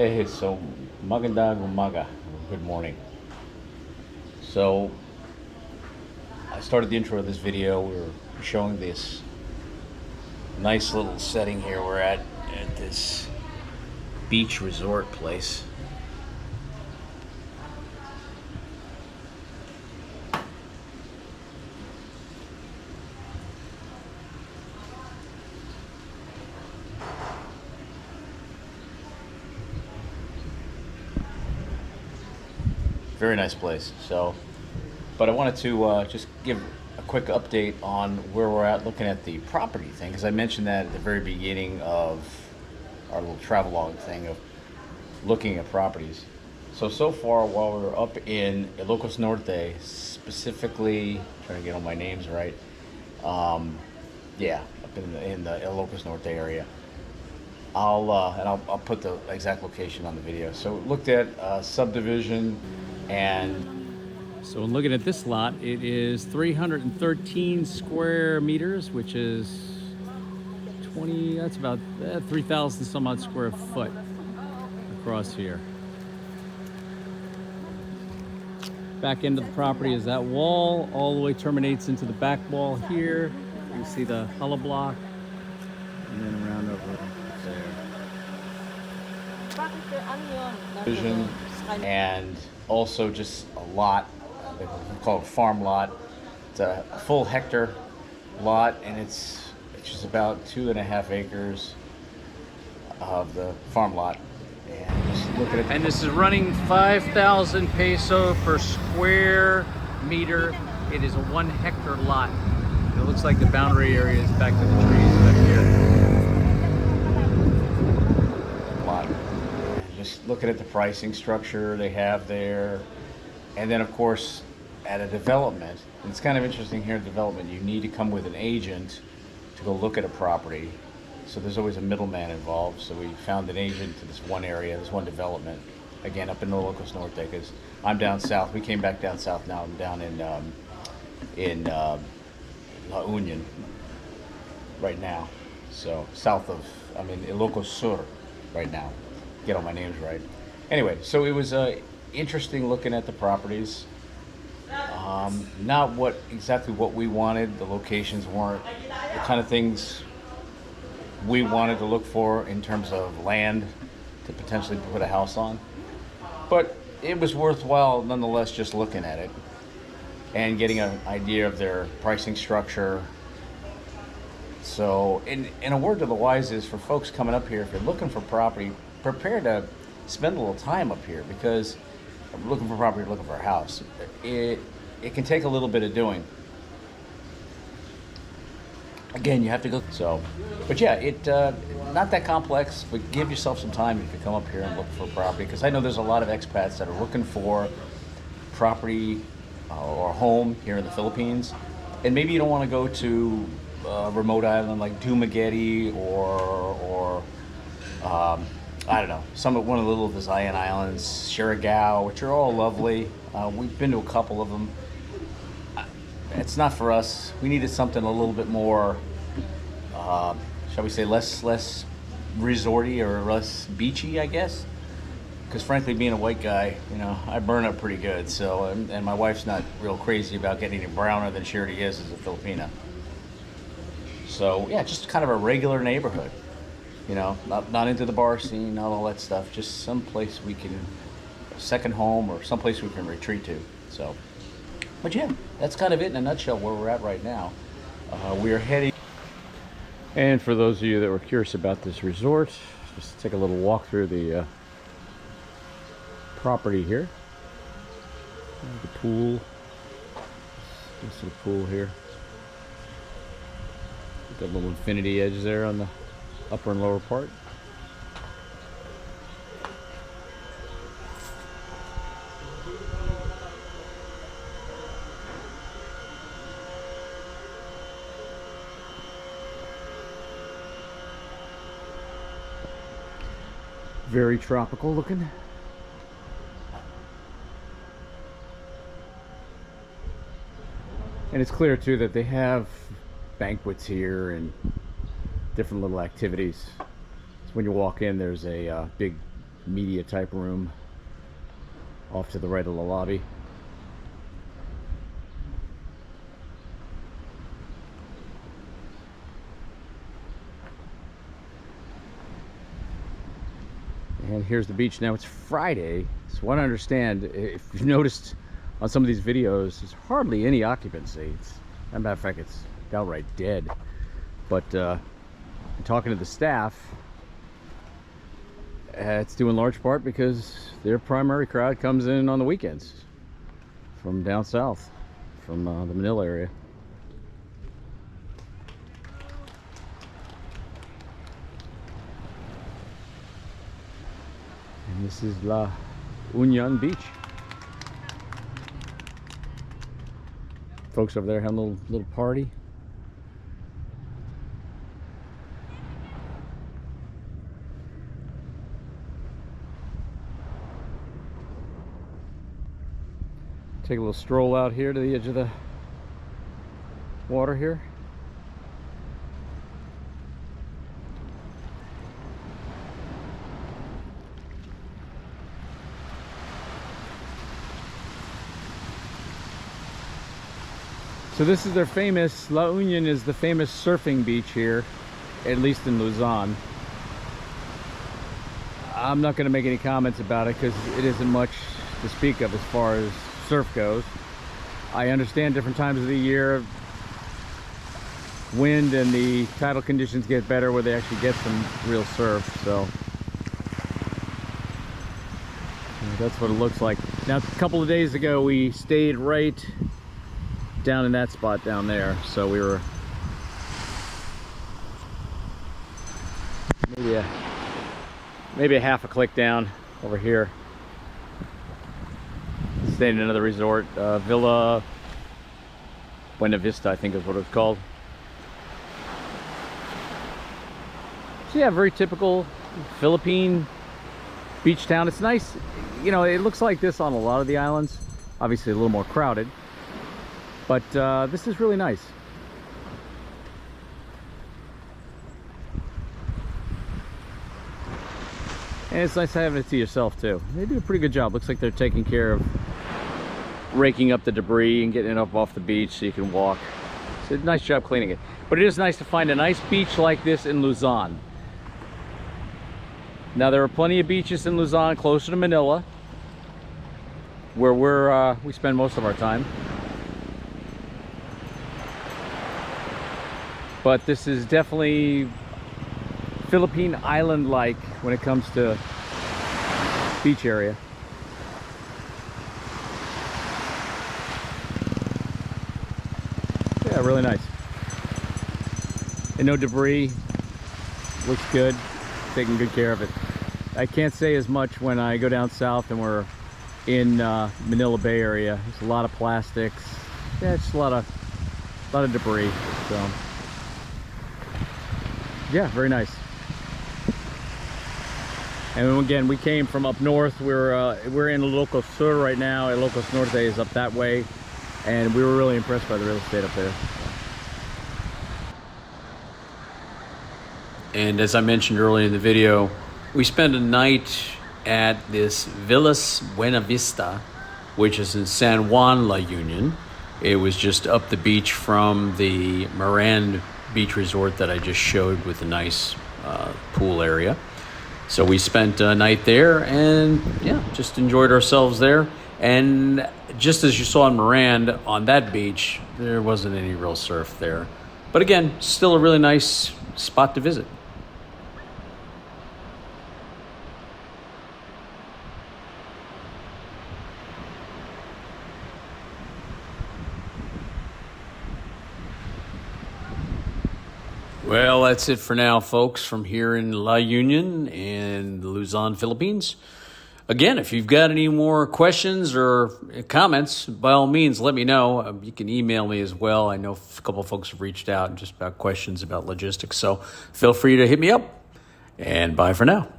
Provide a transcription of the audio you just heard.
Hey, so magandang umaga, good morning. So I started the intro of this video. We're showing this nice little setting here. We're at this beach resort place. Very nice place. But I wanted to just give a quick update on where we're at looking at the property thing, because I mentioned that at the very beginning of our little travelogue thing of looking at properties. So far, while we're up in Ilocos Norte, specifically trying to get all my names right, yeah, up in the Ilocos Norte area. I'll put the exact location on the video. So looked at subdivision, and so when looking at this lot, it is 313 square meters, which is 20. That's about 3,000 some odd square foot across here. Back end of the property is that wall, all the way terminates into the back wall here. You can see the hollow block, and then around over there. Vision, and also just a lot, they call it a farm lot. It's a full hectare lot, and it's just about 2.5 acres of the farm lot. And just look at it. And this is running 5,000 peso per square meter. It is a 1 hectare lot. It looks like the boundary area is back to the trees back here. Lot. Just looking at the pricing structure they have there. And then of course, at a development, and it's kind of interesting here at development, you need to come with an agent to go look at a property. So there's always a middleman involved. So we found an agent to this one area, this one development, again up in the Ilocos Norte, because I'm down south. We came back down south. Now I'm down in La Union right now. So south of, I'm in Ilocos Sur right now. Get all my names right. Anyway, so it was interesting looking at the properties. Not exactly what we wanted. The locations weren't the kind of things we wanted to look for in terms of land to potentially put a house on. But it was worthwhile nonetheless just looking at it and getting an idea of their pricing structure. So, in a word to the wise is, for folks coming up here, if you're looking for property, prepare to spend a little time up here, because looking for property, looking for a house, it can take a little bit of doing. Again, you have to go. So, but yeah, not that complex. But give yourself some time if you come up here and look for property, because I know there's a lot of expats that are looking for property or a home here in the Philippines, and maybe you don't want to go to a remote island like Dumaguete or I don't know, one of the little Visayan islands, Surigao, which are all lovely. We've been to a couple of them. It's not for us. We needed something a little bit more, shall we say, less resorty or less beachy, I guess. Because frankly, being a white guy, I burn up pretty good. So, and my wife's not real crazy about getting any browner than she already is as a Filipina. So yeah, just kind of a regular neighborhood. Not into the bar scene, not all that stuff. Just someplace we can, a second home, or someplace we can retreat to. So, but yeah, that's kind of it in a nutshell where we're at right now. We are heading. And for those of you that were curious about this resort, just take a little walk through the property here. The pool. This is the pool here. Got little infinity edge there on the upper and lower part. Very tropical looking. And it's clear too that they have banquets here and different little activities. So when you walk in, there's a big media type room off to the right of the lobby. And here's the beach. Now it's Friday, so what I understand, if you've noticed on some of these videos, there's hardly any occupancy. As a matter of fact, it's outright dead. But talking to the staff, it's due in large part because their primary crowd comes in on the weekends from down south, from the Manila area. And this is La Union Beach. Folks over there having a little party. Take a little stroll out here to the edge of the water here. So this is their famous, La Union is the famous surfing beach here, at least in Luzon. I'm not going to make any comments about it because it isn't much to speak of as far as surf goes. I understand different times of the year, wind and the tidal conditions get better where they actually get some real surf, so that's what it looks like. Now, a couple of days ago we stayed right down in that spot down there, so we were maybe a half a click down over here. Stayed in another resort, Villa Buena Vista, I think is what it's called. So yeah, very typical Philippine beach town. It's nice, you know, it looks like this on a lot of the islands. Obviously a little more crowded, but this is really nice. And it's nice having it to yourself too. They do a pretty good job. Looks like they're taking care of raking up the debris and getting it up off the beach so you can walk. It's a nice job cleaning it. But it is nice to find a nice beach like this in Luzon. Now there are plenty of beaches in Luzon closer to Manila, where we spend most of our time. But this is definitely Philippine island-like when it comes to beach area. Yeah, really nice. And no debris. Looks good. Taking good care of it. I can't say as much when I go down south and we're in Manila Bay area. There's a lot of plastics. Yeah, just a lot of debris. So yeah, very nice. And again, we came from up north. We're in Ilocos Sur right now. Ilocos Norte is up that way, and we were really impressed by the real estate up there. And as I mentioned earlier in the video, we spent a night at this Villas Buena Vista, which is in San Juan, La Union. It was just up the beach from the Moran Beach Resort that I just showed with a nice pool area. So we spent a night there and yeah, just enjoyed ourselves there. And just as you saw in Moran, on that beach, there wasn't any real surf there. But again, still a really nice spot to visit. Well, that's it for now, folks, from here in La Union in Luzon, Philippines. Again, if you've got any more questions or comments, by all means, let me know. You can email me as well. I know a couple of folks have reached out just about questions about logistics. So feel free to hit me up, and bye for now.